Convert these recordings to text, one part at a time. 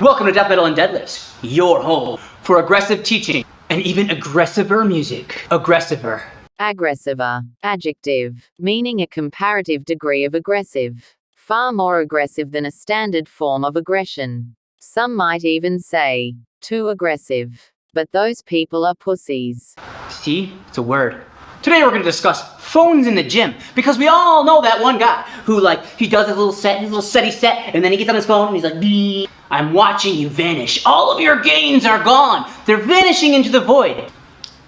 Welcome to Death Metal and Deadlifts, your home for aggressive teaching and even aggressiver music. Aggressiver. Aggressiver. Adjective. Meaning a comparative degree of aggressive. Far more aggressive than a standard form of aggression. Some might even say, too aggressive. But those people are pussies. See? It's a word. Today we're going to discuss phones in the gym, because we all know that one guy who, he does his little setty set, and then he gets on his phone and he's like, "Beep. I'm watching you vanish. All of your gains are gone. They're vanishing into the void."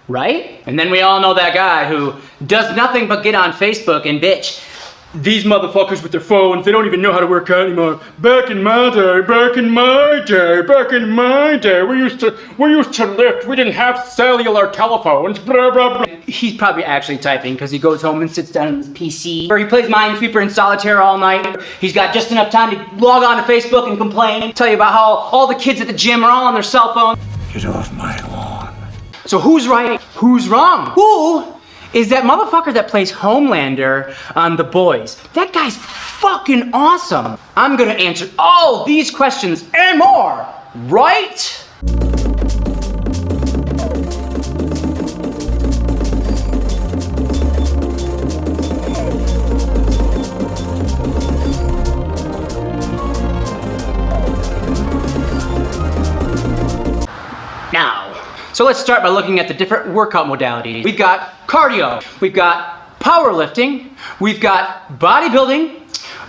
Right? And then we all know that guy who does nothing but get on Facebook and bitch. "These motherfuckers with their phones, they don't even know how to work out anymore. Back in my day, we used to lift. We didn't have cellular telephones, blah, blah, blah." He's probably actually typing because he goes home and sits down on his PC. Or he plays Minesweeper and Solitaire all night. He's got just enough time to log on to Facebook and complain. Tell you about how all the kids at the gym are all on their cell phone. Get off my lawn. So who's right? Who's wrong? Who is that motherfucker that plays Homelander on The Boys? That guy's fucking awesome. I'm gonna answer all these questions and more, right? So let's start by looking at the different workout modalities. We've got cardio, we've got powerlifting, we've got bodybuilding,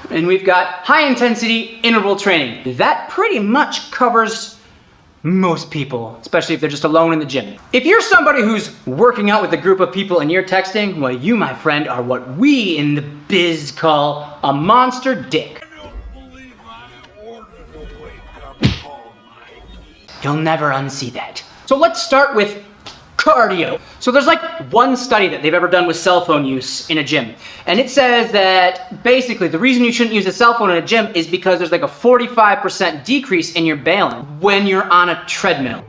and we've got high intensity interval training. That pretty much covers most people, especially if they're just alone in the gym. If you're somebody who's working out with a group of people and you're texting, well, you, my friend, are what we in the biz call a monster dick. You'll never unsee that. So let's start with cardio. So there's one study that they've ever done with cell phone use in a gym. And it says that basically the reason you shouldn't use a cell phone in a gym is because there's a 45% decrease in your balance when you're on a treadmill.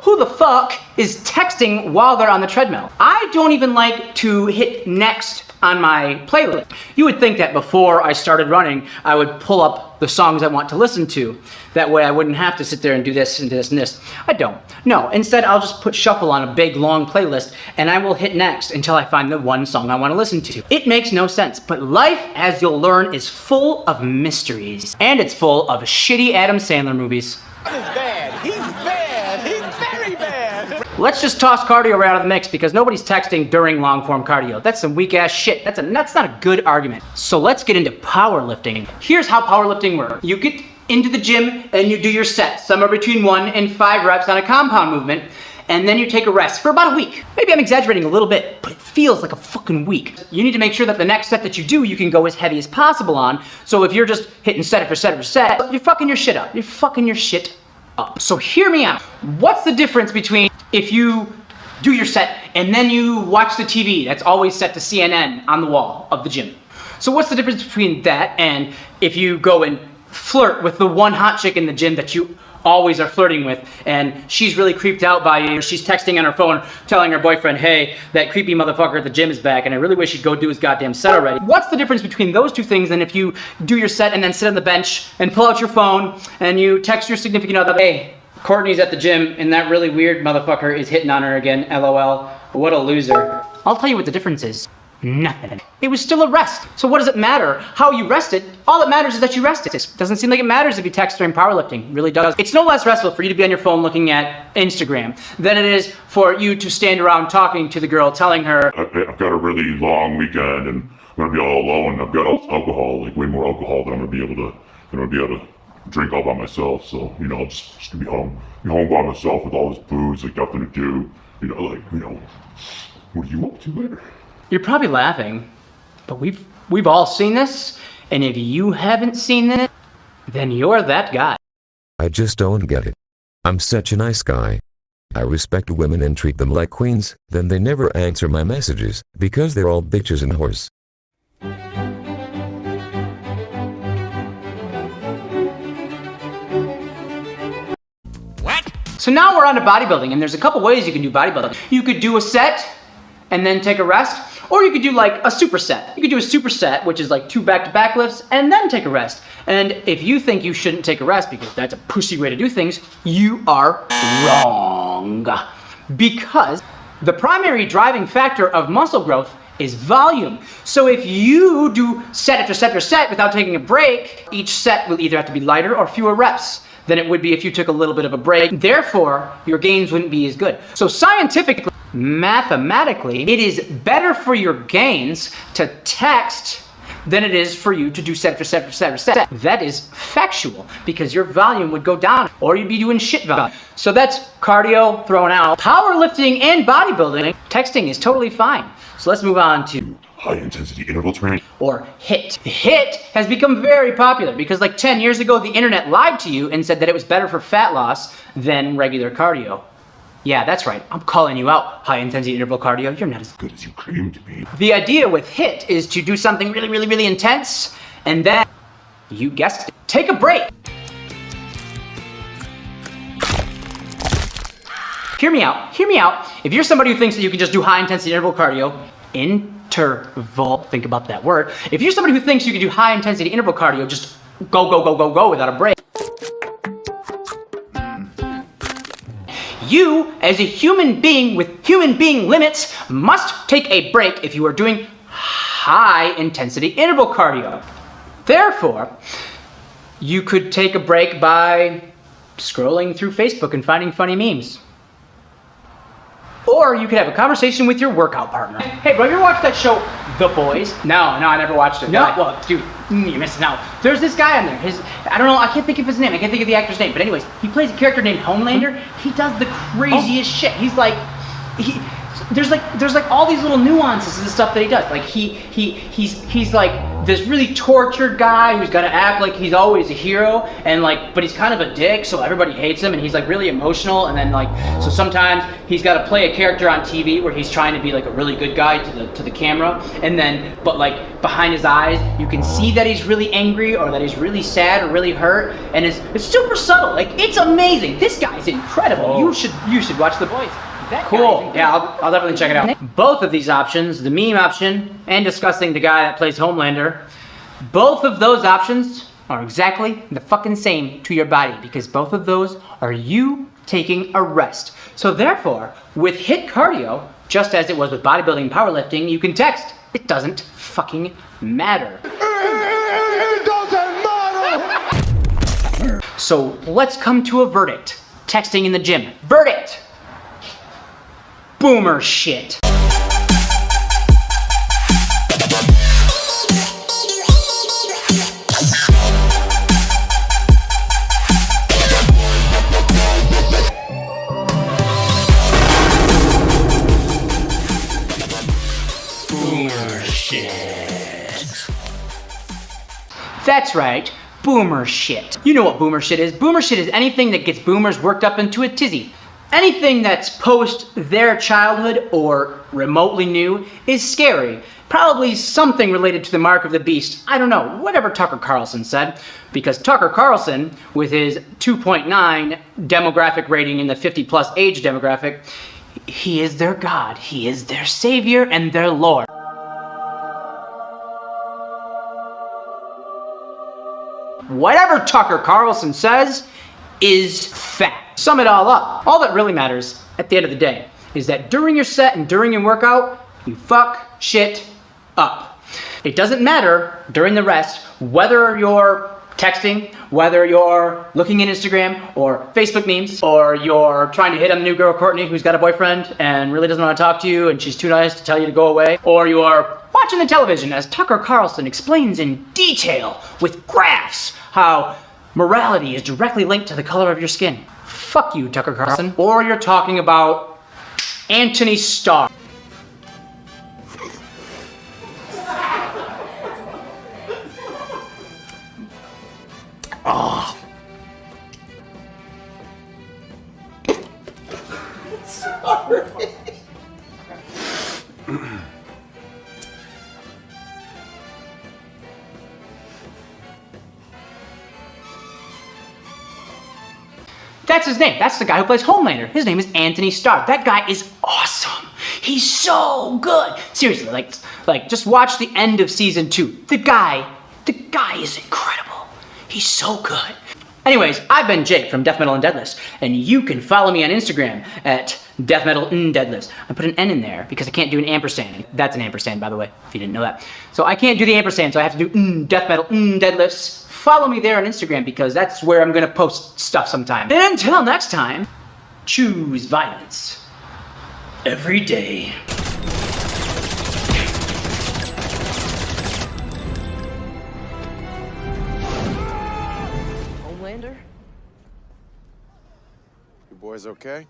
Who the fuck is texting while they're on the treadmill? I don't even like to hit next on my playlist. You would think that before I started running, I would pull up the songs I want to listen to. That way I wouldn't have to sit there and do this and this and this. I don't. No, instead I'll just put shuffle on a big long playlist and I will hit next until I find the one song I want to listen to. It makes no sense, but life, as you'll learn, is full of mysteries. And it's full of shitty Adam Sandler movies. He's bad. He's bad. He's very bad. Let's just toss cardio right out of the mix because nobody's texting during long-form cardio. That's some weak-ass shit. That's not a good argument. So let's get into powerlifting. Here's how powerlifting works. You get into the gym and you do your sets, somewhere between 1 and 5 reps on a compound movement, and then you take a rest for about a week. Maybe I'm exaggerating a little bit, but it feels like a fucking week. You need to make sure that the next set that you do, you can go as heavy as possible on. So if you're just hitting set after set after set, you're fucking your shit up. You're fucking your shit up. So hear me out. What's the difference between if you do your set and then you watch the TV that's always set to CNN on the wall of the gym? So what's the difference between that and if you go and flirt with the one hot chick in the gym that you always are flirting with, and she's really creeped out by you, or she's texting on her phone telling her boyfriend, "Hey, that creepy motherfucker at the gym is back and I really wish he'd go do his goddamn set already." What's the difference between those two things than if you do your set and then sit on the bench and pull out your phone and you text your significant other, "Hey, Courtney's at the gym and that really weird motherfucker is hitting on her again, LOL, what a loser." I'll tell you what the difference is. Nothing. It was still a rest. So what does it matter how you rested? All that matters is that you rested. It doesn't seem like it matters if you text during powerlifting. It really does. It's no less restful for you to be on your phone looking at Instagram than it is for you to stand around talking to the girl, telling her, "I've got a really long weekend and I'm gonna be all alone. I've got alcohol, way more alcohol than I'm gonna be able to drink all by myself. So, I'm just gonna be home by myself with all this booze, nothing to do. What are you up to later?" You're probably laughing, but we've all seen this, and if you haven't seen it, then you're that guy. I just don't get it. I'm such a nice guy. I respect women and treat them like queens, then they never answer my messages, because they're all bitches and whores. What? So now we're on to bodybuilding, and there's a couple ways you can do bodybuilding. You could do a set, and then take a rest, Or you could do like a superset. You could do a superset, which is like 2 back-to-back lifts, and then take a rest. And if you think you shouldn't take a rest because that's a pussy way to do things, you are wrong. Because the primary driving factor of muscle growth is volume. So if you do set after set after set without taking a break, each set will either have to be lighter or fewer reps than it would be if you took a little bit of a break. Therefore, your gains wouldn't be as good. So scientifically, mathematically, it is better for your gains to text than it is for you to do set after set after set after set. That is factual, because your volume would go down or you'd be doing shit volume. So that's cardio thrown out. Powerlifting and bodybuilding, texting is totally fine. So let's move on to high intensity interval training. Or HIIT. HIIT has become very popular because like 10 years ago, the internet lied to you and said that it was better for fat loss than regular cardio. Yeah, that's right. I'm calling you out, high intensity interval cardio. You're not as Good as you claim to be. The idea with HIIT is to do something really, really, really intense, and then, you guessed it, take a break. Hear me out, hear me out. If you're somebody who thinks that you can just do high intensity interval cardio, interval, think about that word. If you're somebody who thinks you can do high intensity interval cardio, just go without a break. You, as a human being with human being limits, must take a break if you are doing high intensity interval cardio. Therefore, you could take a break by scrolling through Facebook and finding funny memes. Or you could have a conversation with your workout partner. Hey bro, you ever watch that show, The Boys? No, I never watched it. No, well, dude, you're missing out. There's this guy on there. I don't know, I can't think of his name. I can't think of the actor's name. But anyways, he plays a character named Homelander. He does the craziest shit. He's like, there's like all these little nuances of the stuff that he does. Like he's like this really tortured guy who's got to act like he's always a hero, and like, but he's kind of a dick, so everybody hates him, and he's like really emotional, and then like, so sometimes he's got to play a character on TV where he's trying to be like a really good guy to the camera, and then, but like behind his eyes, you can see that he's really angry or that he's really sad or really hurt, and it's super subtle. Like, it's amazing. This guy's incredible. Oh. You should watch The Boys. Cool. Yeah, I'll definitely check it out. Both of these options, the meme option and discussing the guy that plays Homelander, both of those options are exactly the fucking same to your body, because both of those are you taking a rest. So therefore, with HIIT cardio, just as it was with bodybuilding and powerlifting, you can text. It doesn't fucking matter. It doesn't matter! So let's come to a verdict. Texting in the gym. Verdict! Boomer shit. Boomer shit. That's right, boomer shit. You know what boomer shit is. Boomer shit is anything that gets boomers worked up into a tizzy. Anything that's post their childhood or remotely new is scary. Probably something related to the mark of the beast. I don't know, whatever Tucker Carlson said. Because Tucker Carlson, with his 2.9 demographic rating in the 50+ age demographic, he is their God, he is their savior and their Lord. Whatever Tucker Carlson says is fact. Sum it all up. All that really matters at the end of the day is that during your set and during your workout, you fuck shit up. It doesn't matter during the rest whether you're texting, whether you're looking at Instagram or Facebook memes, or you're trying to hit on the new girl Courtney who's got a boyfriend and really doesn't want to talk to you and she's too nice to tell you to go away, or you're watching the television as Tucker Carlson explains in detail with graphs how morality is directly linked to the color of your skin. Fuck you, Tucker Carlson. Or you're talking about Anthony Starr. Oh. Sorry. That's his name. That's the guy who plays Homelander. His name is Anthony Starr. That guy is awesome. He's so good. Seriously, like just watch the end of season 2. The guy is incredible. He's so good. Anyways, I've been Jake from Death Metal and Deadlifts, and you can follow me on Instagram at Death Metal and Deadlifts. I put an N in there because I can't do an ampersand. That's an ampersand, by the way, if you didn't know that. So I can't do the ampersand, so I have to do Death Metal and Deadlifts. Follow me there on Instagram because that's where I'm gonna post stuff sometime. And until next time, choose violence every day. Homelander? You boys okay?